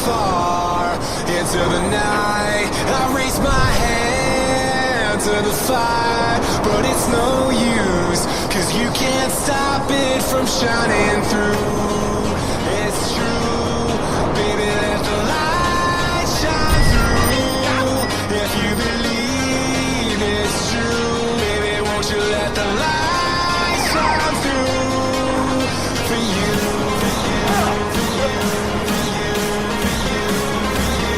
far into the night. I raise my hand to the fire, but it's no use, 'cause you can't stop it from shining through. It's true, baby, let the light shine through. If you believe it's true, baby, won't you let the light shine through for you, for you, for you, for you, for you, for you.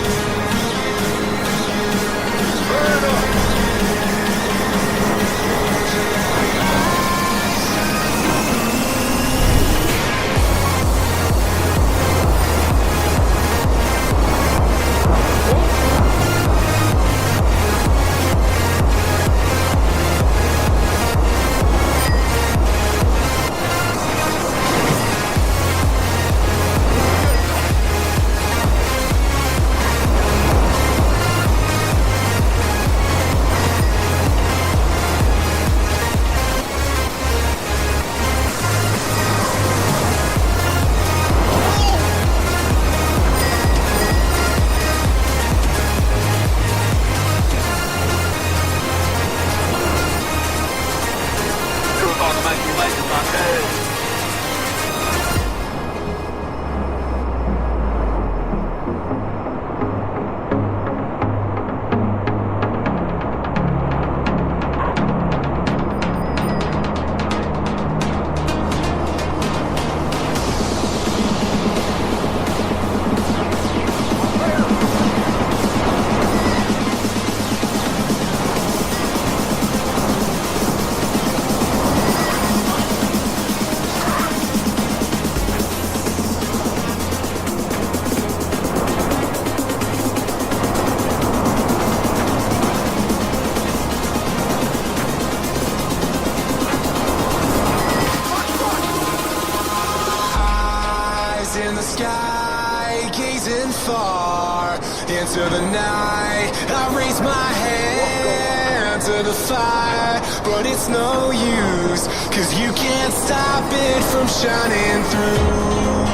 In the sky, gazing far into the night. I raise my hand to the fire, but it's no use, 'cause you can't stop it from shining through.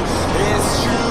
It's true.